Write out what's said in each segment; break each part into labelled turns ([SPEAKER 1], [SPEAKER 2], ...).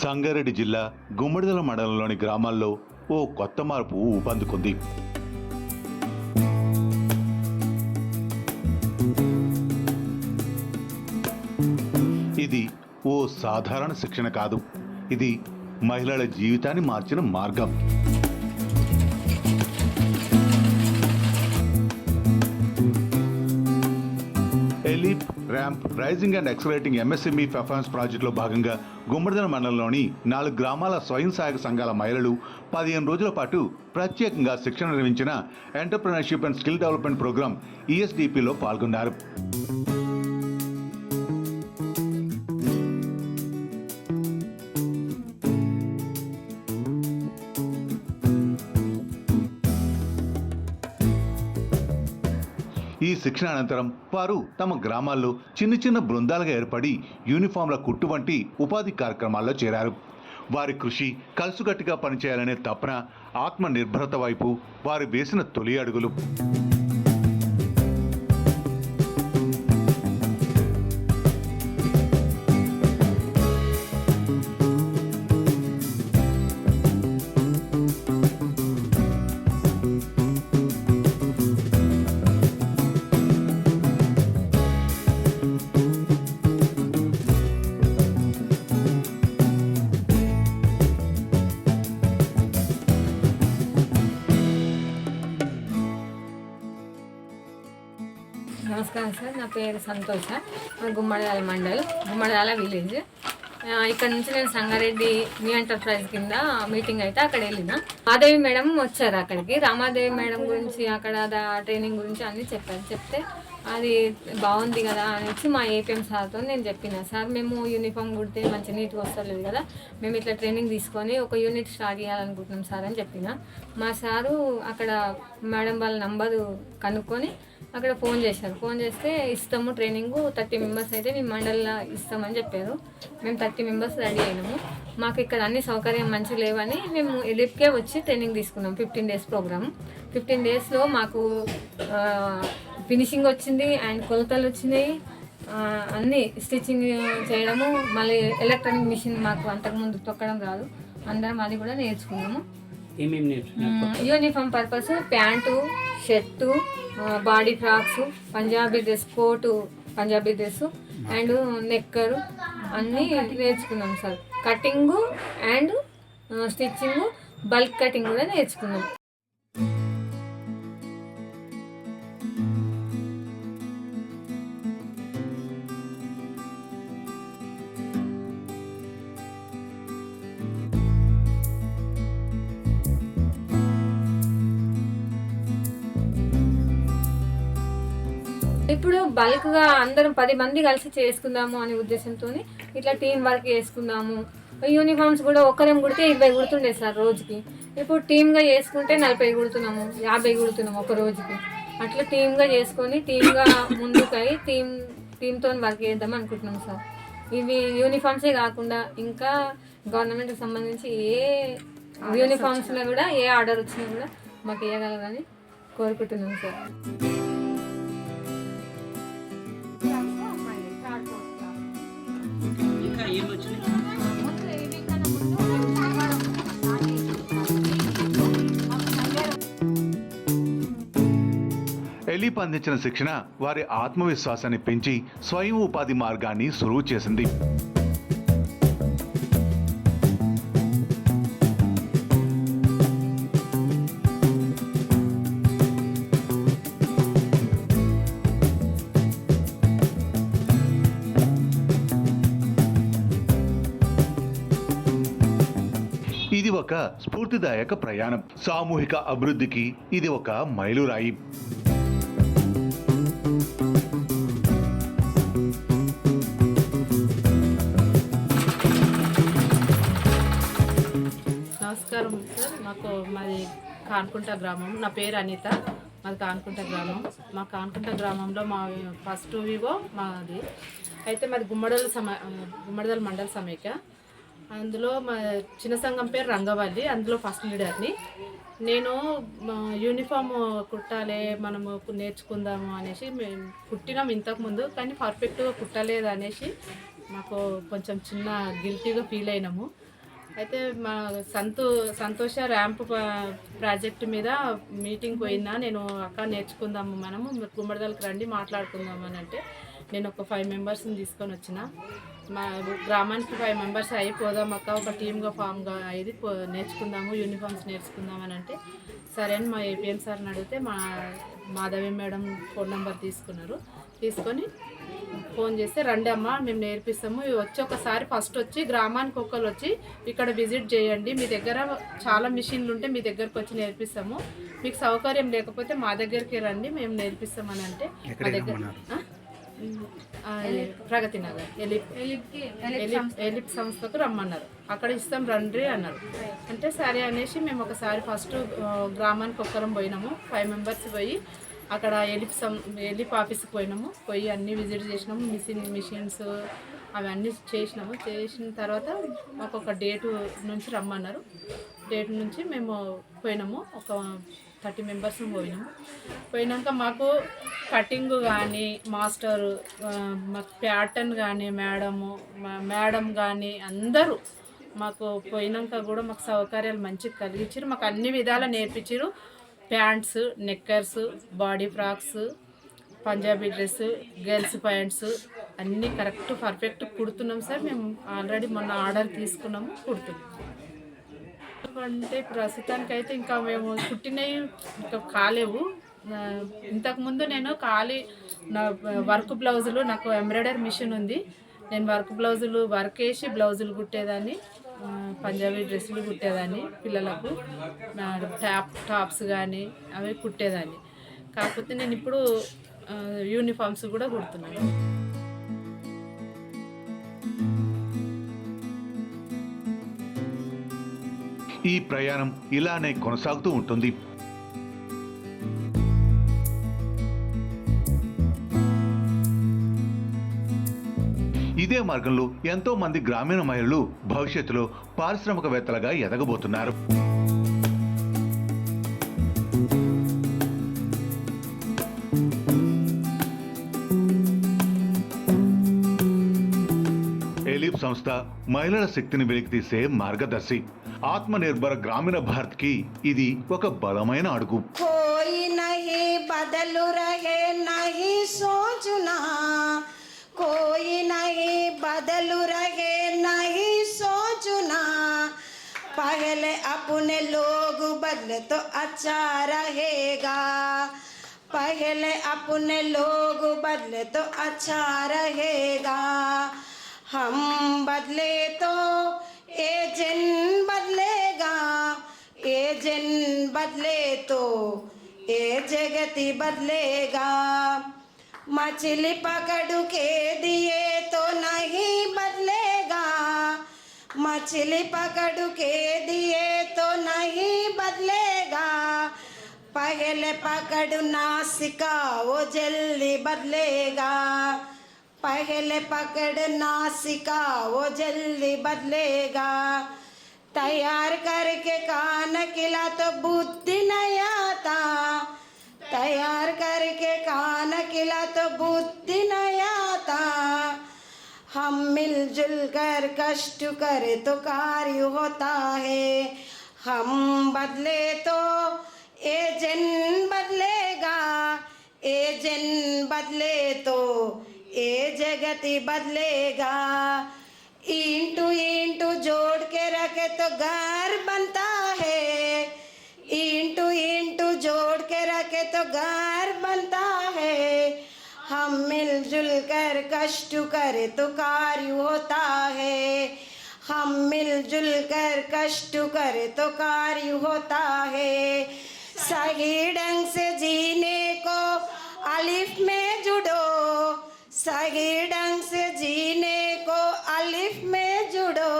[SPEAKER 1] సంగారెడ్డి జిల్లా గుమ్మడిదల మండలంలోని గ్రామాల్లో ఓ కొత్త మార్పు ఊపందుకుంది. ఇది ఓ సాధారణ శిక్షణ కాదు, ఇది మహిళల జీవితాన్ని మార్చిన మార్గం. ELEAP RAMP raising and accelerating MSME performance ప్రాజెక్టులో భాగంగా గుమ్మడిదల మండలంలోని 4 గ్రామాల స్వయం సహాయక సంఘాల మహిళలు 15 రోజుల పాటు ప్రత్యేకంగా శిక్షణ నిర్వహించిన entrepreneurship and skill development programme ఈఎస్డిపిలో పాల్గొన్నారు. ఈ శిక్షణ అనంతరం వారు తమ గ్రామాల్లో చిన్న బృందాలుగా ఏర్పడి యూనిఫామ్ల కుట్టు వంటి ఉపాధి కార్యక్రమాల్లో చేరారు. వారి కృషి, కలిసికట్టుగా పనిచేయాలనే తపన, ఆత్మ నిర్భరత వైపు వారు వేసిన తొలి అడుగులు.
[SPEAKER 2] నమస్కారం సార్, నా పేరు సంతోష. గుమ్మడిదల మండల్, గుమ్మడిదల విలేజ్. ఇక్కడ నుంచి నేను సంగారెడ్డి న్యూ ఎంటర్ప్రైజ్ కింద మీటింగ్ అయితే అక్కడ వెళ్ళిన. రామాదేవి మేడం వచ్చారు అక్కడికి. రామాదేవి మేడం గురించి అక్కడ ట్రైనింగ్ గురించి అన్నీ చెప్పారు. చెప్తే అది బాగుంది కదా అనేసి మా ఏపీఎం సార్తో నేను చెప్పిన, సార్ మేము యూనిఫామ్ కుడితే మంచి నీట్గా వస్తలేదు కదా, మేము ఇట్లా ట్రైనింగ్ తీసుకొని ఒక యూనిట్ స్టార్ట్ చేయాలనుకుంటున్నాం సార్ అని చెప్పిన. మా సారు అక్కడ మేడం వాళ్ళ నంబరు కనుక్కొని అక్కడ ఫోన్ చేశారు. ఫోన్ చేస్తే ఇస్తాము ట్రైనింగ్ 30 మెంబర్స్ అయితే మేము మండలిలో ఇస్తామని చెప్పారు. మేము 30 మెంబర్స్ రెడీ అయినాము. మాకు ఇక్కడ అన్ని సౌకర్యం మంచిగా లేవని మేము ఎలిప్కే వచ్చి ట్రైనింగ్ తీసుకున్నాం. 15 డేస్ ప్రోగ్రామ్. 15 డేస్లో మాకు ఫినిషింగ్ వచ్చింది అండ్ కొలతలు వచ్చినాయి, అన్నీ స్టిచ్చింగ్ చేయడము, మళ్ళీ ఎలక్ట్రానిక్ మిషన్ మాకు అంతకుముందు తొక్కడం రాదు, అందరం అది కూడా నేర్చుకున్నాము. Uniform purpose pant, shirt, body frocks, Punjabi dress, coat Punjabi dress and knicker అన్నీ నేర్చుకున్నాం sir. Cutting and stitching, bulk cutting కూడా నేర్చుకున్నాం. ఇప్పుడు బల్క్గా అందరం 10 మంది కలిసి చేసుకుందాము అనే ఉద్దేశంతో ఇట్లా టీం వర్క్ చేసుకుందాము. యూనిఫామ్స్ కూడా ఒక్కరేం కుడితే 20 కుడుతుండే సార్ రోజుకి. ఇప్పుడు టీమ్గా చేసుకుంటే 40 కుడుతున్నాము, 50 కుడుతున్నాము ఒక రోజుకి. అట్లా టీమ్గా చేసుకొని టీమ్గా ముందుకై టీంతో వర్క్ చేద్దాం అనుకుంటున్నాం సార్. ఇవి యూనిఫామ్సే కాకుండా ఇంకా గవర్నమెంట్కి సంబంధించి ఏ యూనిఫామ్స్లో కూడా ఏ ఆర్డర్ వచ్చినా కూడా మాకు వేయగలరని కోరుకుంటున్నాం సార్.
[SPEAKER 1] ఎలిప్ అందించిన శిక్షణ వారి ఆత్మవిశ్వాసాన్ని పెంచి స్వయం ఉపాధి మార్గాన్ని సులువు చేసింది. ఇది ఒక స్ఫూర్తిదాయక ప్రయాణం. సామూహిక అభివృద్ధికి ఇది ఒక మైలురాయి.
[SPEAKER 3] నమస్కారం సార్, మాది కాన్కుంట గ్రామం. నా పేరు అనిత, మాది కాన్కుంట గ్రామం. మా కాన్కుంట గ్రామంలో మా ఫస్ట్ వివో మాది అయితే మాది గుమ్మడిదల మండల సమైక్య. అందులో మా చిన్న సంఘం పేరు రంగవల్లి, అందులో ఫస్ట్ లీడర్ని నేను. యూనిఫామ్ కుట్టాలి మనము నేర్చుకుందాము అనేసి మేము కుట్టినాం ఇంతకుముందు, కానీ పర్ఫెక్ట్గా కుట్టలేదు అనేసి మాకు కొంచెం చిన్న గిల్టీగా ఫీల్ అయినాము. అయితే మా సంతోష ర్యాంప్ ప్రాజెక్ట్ మీద మీటింగ్ పోయినా నేను అక్క నేర్చుకుందాము మనము గుమ్మడిదలకి రండి మాట్లాడుకుందాము అని అంటే నేను ఒక 5 మెంబర్స్ని తీసుకొని వచ్చిన మా గ్రామానికి 5 మెంబర్స్ అయిపోదాం అక్క ఒక టీమ్గా ఫామ్గా అయ్యి నేర్చుకుందాము యూనిఫామ్స్ నేర్చుకుందాం అని అంటే సరే అని మా ఏపీఎం సార్ని అడిగితే మా మాధవి మేడం ఫోన్ నెంబర్ తీసుకొని ఫోన్ చేస్తే రండి అమ్మ మేము నేర్పిస్తాము వచ్చి ఒకసారి ఫస్ట్ వచ్చి గ్రామానికి ఒకరు వచ్చి ఇక్కడ విజిట్ చేయండి మీ దగ్గర చాలా మిషన్లు ఉంటే మీ దగ్గరకు వచ్చి నేర్పిస్తాము మీకు సౌకర్యం లేకపోతే మా దగ్గరికి రండి మేము నేర్పిస్తామని అంటే మా దగ్గర ప్రగతి నగర్ ఎలిప్ సంస్థకు రమ్మన్నారు అక్కడ ఇస్తాం రండి అన్నారు అంటే సరే అనేసి మేము ఒకసారి ఫస్ట్ గ్రామానికి ఒక్కరం పోయినాము 5 మెంబర్స్ పోయి అక్కడ ఎలిప్ ఆఫీస్కి పోయి అన్నీ విజిట్ చేసినాము మిషన్స్ అవన్నీ చేసిన తర్వాత మాకు ఒక డేటు నుంచి రమ్మన్నారు డేట్ నుంచి మేము పోయినాము ఒక 30 మెంబర్స్ పోయినాక మాకు కటింగ్ కానీ మాస్టరు మాకు ప్యాటర్న్ కానీ మేడం కానీ అందరూ మాకు పోయినాక కూడా మాకు సౌకర్యాలు మంచిగా కలిగించారు మాకు అన్ని విధాలా నేర్పించారు pants knickers body frocks Punjabi dress girls pants అన్నీ కరెక్ట్ పర్ఫెక్ట్ కుడుతున్నాం సార్ మేము ఆల్రెడీ మొన్న ఆర్డర్ తీసుకున్నాము కుడుతున్నాం అంటే ప్రస్తుతానికైతే ఇంకా మేము కుట్టినవి ఇంకా కాలేవు ఇంతకుముందు నేను నా వర్క్ బ్లౌజులు నాకు ఎంబ్రాయిడరీ మిషన్ ఉంది నేను వర్క్ వేసి బ్లౌజులు కుట్టేదాన్ని పంజాబీ డ్రెస్సులు కుట్టేదాన్ని పిల్లలకు టాప్స్ కానీ అవి కుట్టేదాన్ని కాకపోతే నేను ఇప్పుడు యూనిఫామ్స్ కూడా కుడుతున్నాను
[SPEAKER 1] ఈ ప్రయాణం ఇలానే కొనసాగుతూ ఉంటుంది. ఇదే మార్గంలో ఎంతో మంది గ్రామీణ మహిళలు భవిష్యత్తులో పారిశ్రామికవేత్తలుగా ఎదగబోతున్నారు. ఎలిప్ సంస్థ మహిళల శక్తిని వెలికితీసే మార్గదర్శి. ఆత్మనిర్భర గ్రామీణ భారత్ కి ఇది ఒక బలమైన అడుగు.
[SPEAKER 4] కోయి నహీ బదలు రహే నహీ సోచునా కోయి నహీ బదలు రహే నహీ సోచునా పహले अपने लोग बदले तो अच्छा रहेगा पहले अपने लोग बदले तो अच्छा रहेगा हम बदले तो ये जन बदलेगा ये जन बदले तो ये जगती बदलेगा मछली पकड़ के दिए तो नहीं बदलेगा मछली पकड़ के दिए तो नहीं बदलेगा पहले पकड़ना सिखाओ जल्दी बदलेगा पहले पकड़ना सिखाओ जल्दी बदलेगा तैयार करके कान खिला तो बुद्धि नहीं आता तैयार करके कान खिला तो बुद्धि नहीं आता हम मिलजुल कर कष्ट करे तो कार्य होता है हम बदले तो ये जन बदलेगा ये जन बदले तो ये जगती बदलेगा ईंटू ईंटू जोड़ के रखे तो घर बनता है ईंटू ईंटू जोड़ के रखे तो घर बनता है हम मिलजुल कर कष्ट करे तो कार्य होता है हम मिलजुल कर कष्ट करे तो कार्य होता है सही ढंग से जीने को अलिफ में जुड़ो सही ढंग से जीने को अलिफ में जुड़ो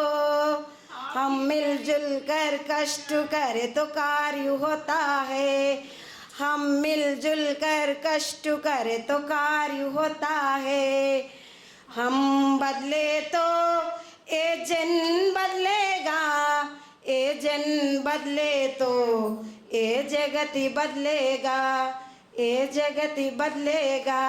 [SPEAKER 4] हम मिलजुल कर कष्ट करे तो कार्य होता है हम मिलजुल कर कष्ट करे तो कार्य होता है हम बदले तो ये जन बदलेगा ये जन बदले तो ये जगती बदलेगा ये जगती बदलेगा